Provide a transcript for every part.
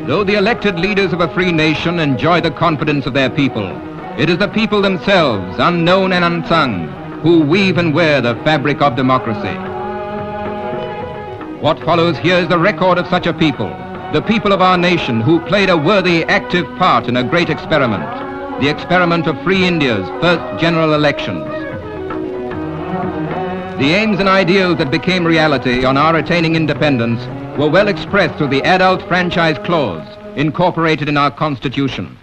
Though the elected leaders of a free nation enjoy the confidence of their people, it is the people themselves, unknown and unsung, who weave and wear the fabric of democracy. What follows here is the record of such a people, the people of our nation who played a worthy, active part in a great experiment, the experiment of free India's first general elections. The aims and ideals that became reality on our attaining independence were well expressed through the Adult Franchise Clause incorporated in our Constitution.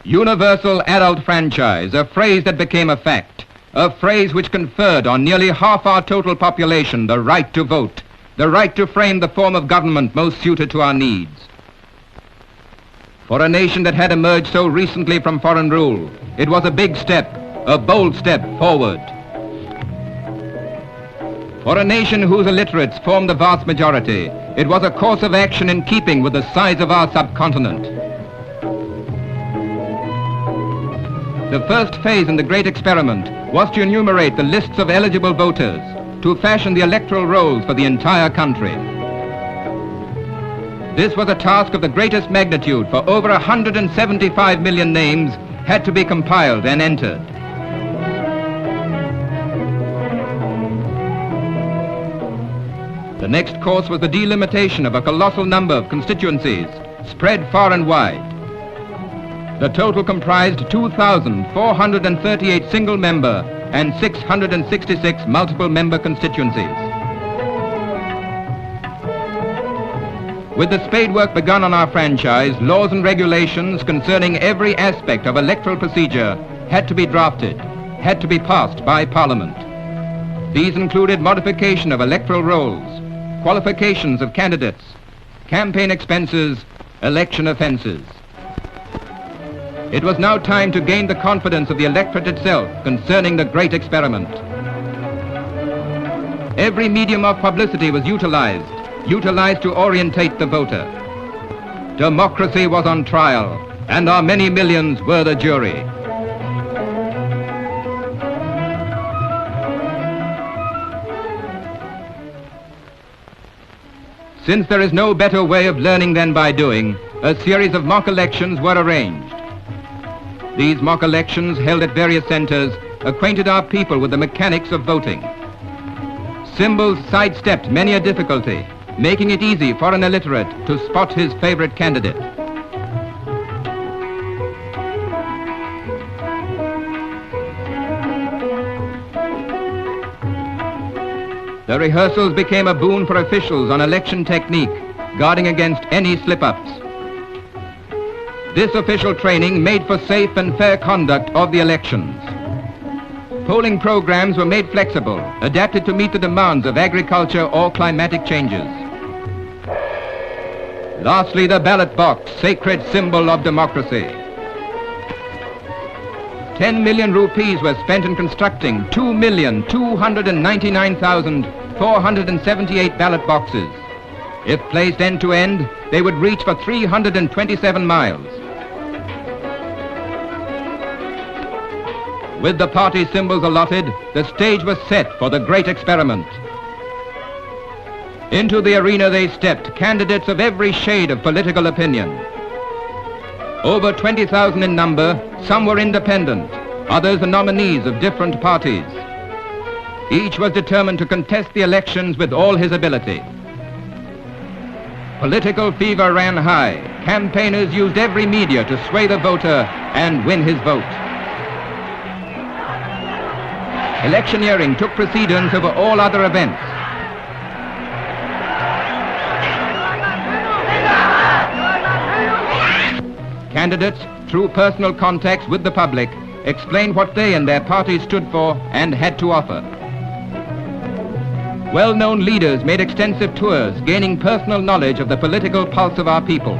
Universal adult franchise, a phrase that became a fact, a phrase which conferred on nearly half our total population the right to vote, the right to frame the form of government most suited to our needs. For a nation that had emerged so recently from foreign rule, it was a big step, a bold step forward. For a nation whose illiterates formed the vast majority, it was a course of action in keeping with the size of our subcontinent. The first phase in the great experiment was to enumerate the lists of eligible voters, to fashion the electoral rolls for the entire country. This was a task of the greatest magnitude, for over 175 million names had to be compiled and entered. The next course was the delimitation of a colossal number of constituencies, spread far and wide. The total comprised 2,438 single-member and 666 multiple-member constituencies. With the spade work begun on our franchise, laws and regulations concerning every aspect of electoral procedure had to be drafted, had to be passed by Parliament. These included modification of electoral rolls, qualifications of candidates, campaign expenses, election offences. It was now time to gain the confidence of the electorate itself concerning the great experiment. Every medium of publicity was utilized to orientate the voter. Democracy was on trial, and our many millions were the jury. Since there is no better way of learning than by doing, a series of mock elections were arranged. These mock elections, held at various centers, acquainted our people with the mechanics of voting. Symbols sidestepped many a difficulty, making it easy for an illiterate to spot his favorite candidate. The rehearsals became a boon for officials on election technique, guarding against any slip-ups. This official training made for safe and fair conduct of the elections. Polling programs were made flexible, adapted to meet the demands of agriculture or climatic changes. Lastly, the ballot box, sacred symbol of democracy. 10 million rupees were spent in constructing 2,299,478 ballot boxes. If placed end to end, they would reach for 327 miles. With the party symbols allotted, the stage was set for the great experiment. Into the arena they stepped, candidates of every shade of political opinion. Over 20,000 in number, some were independent, others the nominees of different parties. Each was determined to contest the elections with all his ability. Political fever ran high. Campaigners used every media to sway the voter and win his vote. Electioneering took precedence over all other events. Candidates, through personal contacts with the public, explained what they and their parties stood for and had to offer. Well-known leaders made extensive tours, gaining personal knowledge of the political pulse of our people.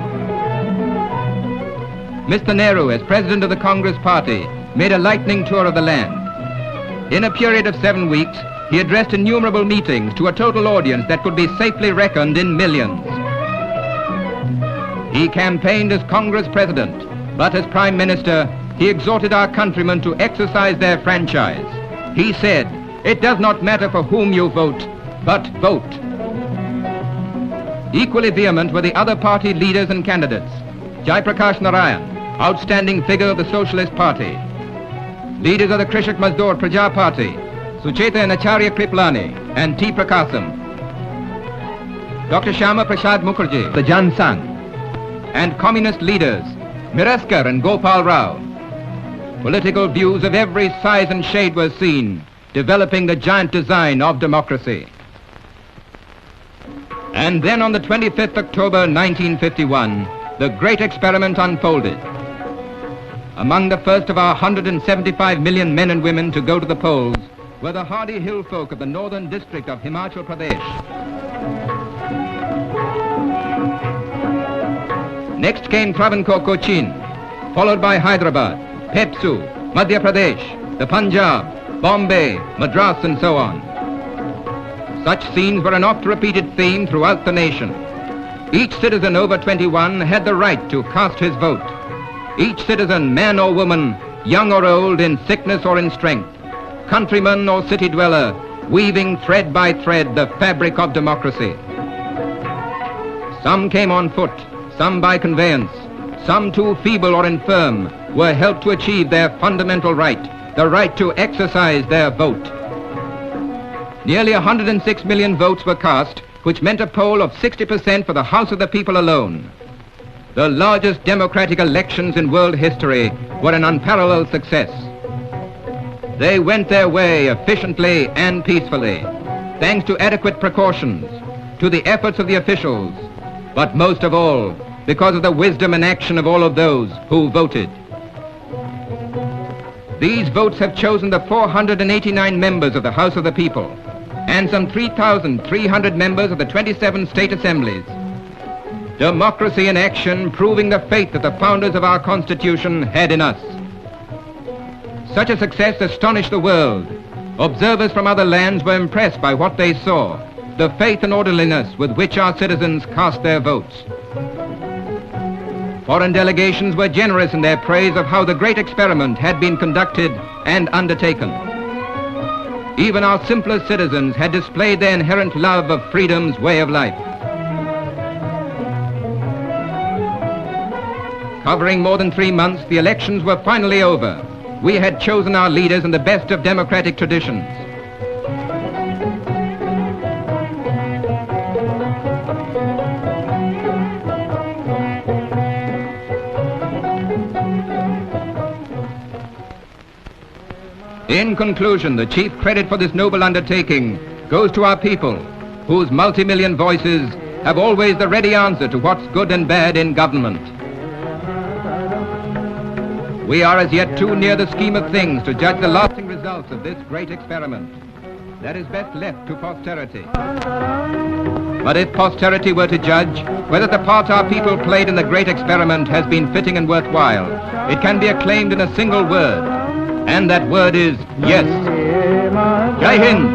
Mr. Nehru, as president of the Congress Party, made a lightning tour of the land. In a period of 7 weeks, he addressed innumerable meetings to a total audience that could be safely reckoned in millions. He campaigned as Congress President, but as Prime Minister, he exhorted our countrymen to exercise their franchise. He said, "It does not matter for whom you vote, but vote." Equally vehement were the other party leaders and candidates. Jaiprakash Narayan, outstanding figure of the Socialist Party. Leaders of the Krishak Mazdoor Praja Party, Sucheta and Acharya Kriplani and T. Prakasam. Dr. Shyama Prasad Mukherjee, the Jan Sangh, and communist leaders, Miraskar and Gopal Rao. Political views of every size and shade were seen, developing the giant design of democracy. And then on the 25th October 1951, the great experiment unfolded. Among the first of our 175 million men and women to go to the polls were the hardy hill folk of the northern district of Himachal Pradesh. Next came Travancore Cochin, followed by Hyderabad, Pepsu, Madhya Pradesh, the Punjab, Bombay, Madras and so on. Such scenes were an oft-repeated theme throughout the nation. Each citizen over 21 had the right to cast his vote. Each citizen, man or woman, young or old, in sickness or in strength, countryman or city dweller, weaving thread by thread the fabric of democracy. Some came on foot, some by conveyance, some too feeble or infirm, were helped to achieve their fundamental right, the right to exercise their vote. Nearly 106 million votes were cast, which meant a poll of 60% for the House of the People alone. The largest democratic elections in world history were an unparalleled success. They went their way efficiently and peacefully, thanks to adequate precautions, to the efforts of the officials, but most of all, because of the wisdom and action of all of those who voted. These votes have chosen the 489 members of the House of the People and some 3,300 members of the 27 state assemblies. Democracy in action, proving the faith that the founders of our Constitution had in us. Such a success astonished the world. Observers from other lands were impressed by what they saw, the faith and orderliness with which our citizens cast their votes. Foreign delegations were generous in their praise of how the great experiment had been conducted and undertaken. Even our simplest citizens had displayed their inherent love of freedom's way of life. Covering more than 3 months, the elections were finally over. We had chosen our leaders in the best of democratic traditions. In conclusion, the chief credit for this noble undertaking goes to our people, whose multi-million voices have always the ready answer to what's good and bad in government. We are as yet too near the scheme of things to judge the lasting results of this great experiment. That is best left to posterity. But if posterity were to judge whether the part our people played in the great experiment has been fitting and worthwhile, it can be acclaimed in a single word, and that word is yes. Jai Hind!